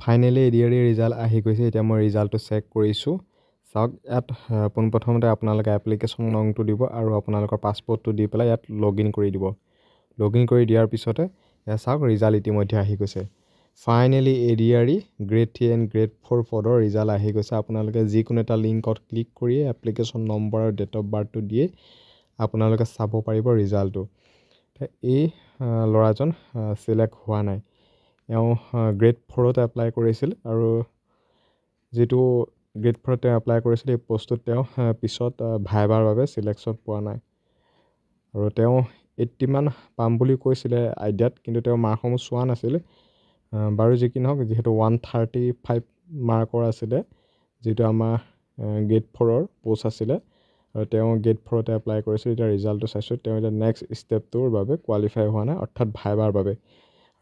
Finally ADRE result আহি গৈছে। এতিয়া মই ৰিজাল্টটো চেক কৰিছোঁ। চাওক ইয়াত পোনপ্ৰথমতে আপোনালোকে এপ্লিকেশ্যন নংটো দিব আৰু আপোনালোকৰ পাছপৰ্টটো দি পেলাই ইয়াত লগ ইন কৰি দিব। লগ ইন কৰি দিয়াৰ পিছতে ইয়াত চাওক ৰিজাল্ট ইতিমধ্যে আহি গৈছে। Finally ADRE grade 3 and grade 4 পদৰ ৰিজাল্ট আহি গৈছে। আপোনালোকে যিকোনো এটা লিংকত ক্লিক কৰিয়ে এপ্লিকেশ্যন নম্বৰ আৰু ডেট অফ বাৰ্থটো দিয়ে আপোনালোকে চাব পাৰিব ৰিজাল্টটো। এই ল'ৰাজন চিলেক্ট হোৱা নাই। তেওঁ গ্ৰেড 4ত এপ্লাই কৰিছিল আৰু যিটো গ্ৰেড 4ত তেওঁ এপ্লাই কৰিছিল এই পষ্টটোত তেওঁ পিছত ভাইবাৰ বাবে চিলেকশ্যন পোৱা নাই আৰু তেওঁ 80 মান পাম বুলি কৈছিলে আইডিয়াত, কিন্তু তেওঁ মাৰ্কসমূহ চোৱা নাছিল। বাৰু যি কি নহওক, যিহেতু 135 মাৰ্কৰ আছিলে যিটো আমাৰ গ্ৰেড 4ৰ পষ্ট আছিলে আৰু তেওঁ গ্ৰেড 4তে এপ্লাই কৰিছিল। এতিয়া ৰিজাল্টটো চাইছোঁ, তেওঁ এতিয়া নেক্সট ষ্টেপটোৰ বাবে কোৱালিফাই হোৱা নাই, অৰ্থাৎ ভাইবাৰ বাবে।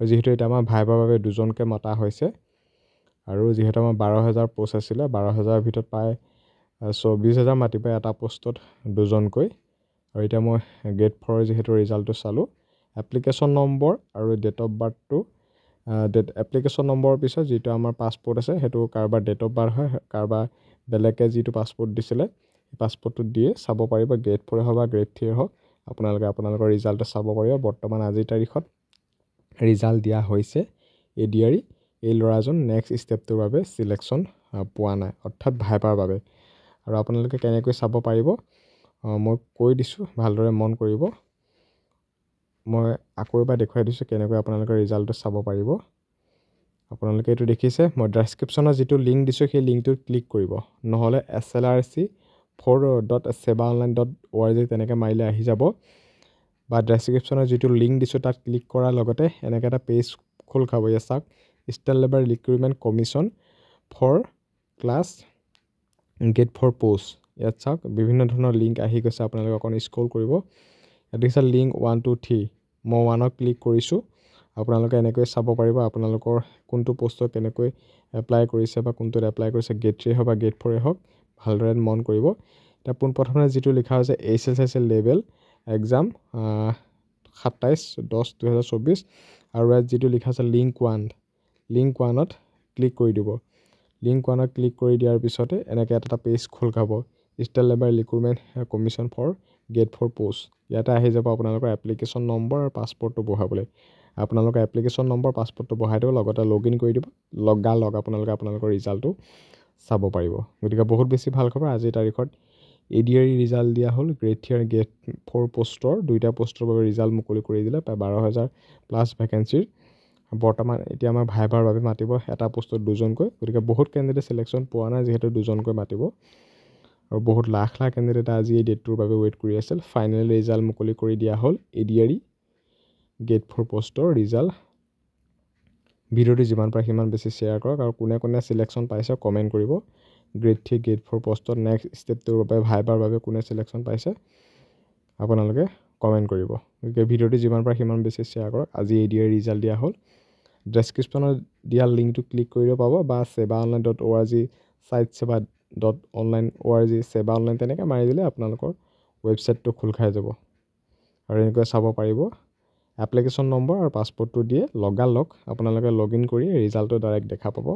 আৰু যিহেতু এতিয়া আমাৰ ভাইবাৰ বাবে দুজনকৈ মতা হৈছে আৰু যিহেতু আমাৰ 12,000 পষ্ট আছিলে, 12,000ৰ ভিতৰত প্ৰায় 24,000 মাতিব এটা পষ্টত দুজনকৈ। আৰু এতিয়া মই গ্ৰেড 4ৰ যিহেতু ৰিজাল্টটো চালোঁ, এপ্লিকেশ্যন নম্বৰ আৰু ডেট অফ বাৰ্থটো এপ্লিকেশ্যন নম্বৰৰ পিছত যিটো আমাৰ পাছপৰ্ট আছে সেইটো কাৰোবাৰ ডেট অফ বাৰ্থ হয়, কাৰোবাৰ বেলেগে যিটো পাছপৰ্ট দিছিলে সেই পাছপৰ্টটো দিয়ে চাব পাৰিব। গ্ৰেড 4 হওক বা গ্ৰেড 3 হওক আপোনালোকে আপোনালোকৰ ৰিজাল্টটো চাব পাৰিব। বৰ্তমান আজিৰ তাৰিখত ৰিজাল্ট দিয়া হৈছে এডিআৰই। এই ল'ৰাজন নেক্সট ষ্টেপটোৰ বাবে চিলেকশ্যন পোৱা নাই, অৰ্থাৎ ভাইবাৰ বাবে। আৰু আপোনালোকে কেনেকৈ চাব পাৰিব মই কৈ দিছোঁ, ভালদৰে মন কৰিব। মই আকৌ এবাৰ দেখুৱাই দিছোঁ কেনেকৈ আপোনালোকে ৰিজাল্টটো চাব পাৰিব। আপোনালোকে এইটো দেখিছে, মই ডেছক্ৰিপশ্যনত যিটো লিংক দিছোঁ সেই লিংকটোত ক্লিক কৰিব, নহ'লে slrc4.sebaonline.org তেনেকৈ মাৰিলে আহি যাব, বা ডেছক্ৰিপশ্যনত যিটো লিংক দিছোঁ তাত ক্লিক কৰাৰ লগতে এনেকৈ এটা পেজ খোল খাব। ইয়াত চাওক, state level recruitment commission for class grade 4 post. ইয়াত চাওক বিভিন্ন ধৰণৰ লিংক আহি গৈছে। আপোনালোকে অকণ স্ক্ৰল কৰিব। ইয়াত দেখিছে লিংক 1 2 3। মই 1ত ক্লিক কৰিছোঁ। আপোনালোকে এনেকৈ চাব পাৰিব আপোনালোকৰ কোনটো পষ্টত কেনেকৈ এপ্লাই কৰিছে বা কোনটোত এপ্লাই কৰিছে, গ্ৰেড 3 হওক বা গ্ৰেড 4 হওক, ভালদৰে মন কৰিব। এতিয়া পোনপ্ৰথমে যিটো লিখা হৈছে HSLC লেভেল এক্সাম 27/10/2024 আৰু ইয়াত যিটো লিখা আছে লিংক 1ত ক্লিক কৰি দিব। লিংক 1ত ক্লিক কৰি দিয়াৰ পিছতে এনেকৈ এটা পেজ খোল খাব, state level recruitment commission for grade 4 post. ইয়াতে আহি যাব আপোনালোকৰ এপ্লিকেশ্যন নম্বৰ আৰু পাছপৰ্টটো বহাবলৈ। আপোনালোকৰ এপ্লিকেশ্যন নম্বৰ পাছপৰ্টটো বহাই দিব, লগতে লগ ইন কৰি দিব। লগালগ আপোনালোকে আপোনালোকৰ ৰিজাল্টটো চাব পাৰিব। গতিকে বহুত বেছি ভাল খবৰ, আজিৰ তাৰিখত এডিআৰই ৰিজাল্ট দিয়া হ'ল। গ্ৰেড 3 আৰু গ্ৰেড 4 পষ্টৰ দুইটা পষ্টৰ বাবে ৰিজাল্ট মুকলি কৰি দিলে। প্ৰায় 12,000 প্লাছ ভেকেঞ্চিৰ বৰ্তমান এতিয়া আমাৰ ভাইবাৰ বাবে মাতিব এটা পষ্টত দুজনকৈ। গতিকে বহুত কেণ্ডিডেট চিলেকশ্যন পোৱা নাই, যিহেতু দুজনকৈ মাতিব আৰু বহুত লাখ লাখ কেণ্ডিডেট আজি এই ডেটটোৰ বাবে ৱেইট কৰি আছিল। ফাইনেল ৰিজাল্ট মুকলি কৰি দিয়া হ'ল এডিআৰই গ্ৰেড 4 পষ্টৰ ৰিজাল্ট। ভিডিঅ'টো যিমান পাৰে সিমান বেছি শ্বেয়াৰ কৰক আৰু কোনে কোনে চিলেকশ্যন পাইছে কমেণ্ট কৰিব। গ্ৰেড 3 গ্ৰেড 4 পষ্টত নেক্সট ষ্টেপটোৰ বাবে ভাইবাৰ বাবে কোনে চিলেকশ্যন পাইছে আপোনালোকে কমেণ্ট কৰিব। গতিকে ভিডিঅ'টো যিমান পাৰে সিমান বেছি শ্বেয়াৰ কৰক। আজি এডিআৰই ৰিজাল্ট দিয়া হ'ল। ডেছক্ৰিপশ্যনত দিয়া লিংকটো ক্লিক কৰিব পাব, বা sebaonline.org siteseba.online.org সেবা অনলাইন তেনেকৈ মাৰি দিলে আপোনালোকৰ ৱেবছাইটটো খোল খাই যাব আৰু এনেকৈ চাব পাৰিব। এপ্লিকেশ্যন নম্বৰ আৰু পাছপৰ্টটো দিয়ে লগালগ আপোনালোকে লগ ইন কৰি ৰিজাল্টটো ডাইৰেক্ট দেখা পাব।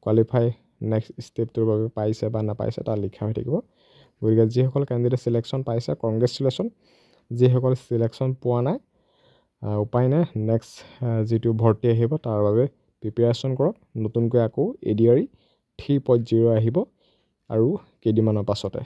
কোৱালিফাই নেক্সট ষ্টেপটোৰ বাবে পাইছে বা নাপাইছে তাত লিখা হৈ থাকিব। গতিকে যিসকল কেণ্ডিডেট চিলেকশ্যন পাইছে কংগ্ৰেচুলেশ্যন, যিসকল চিলেকশ্যন পোৱা নাই উপায় নাই, নেক্সট যিটো ভৰ্তি আহিব তাৰ বাবে প্ৰিপেৰেশ্যন কৰক। নতুনকৈ আকৌ এডিআৰই 3.0 আহিব আৰু কেইদিনমানৰ পাছতে।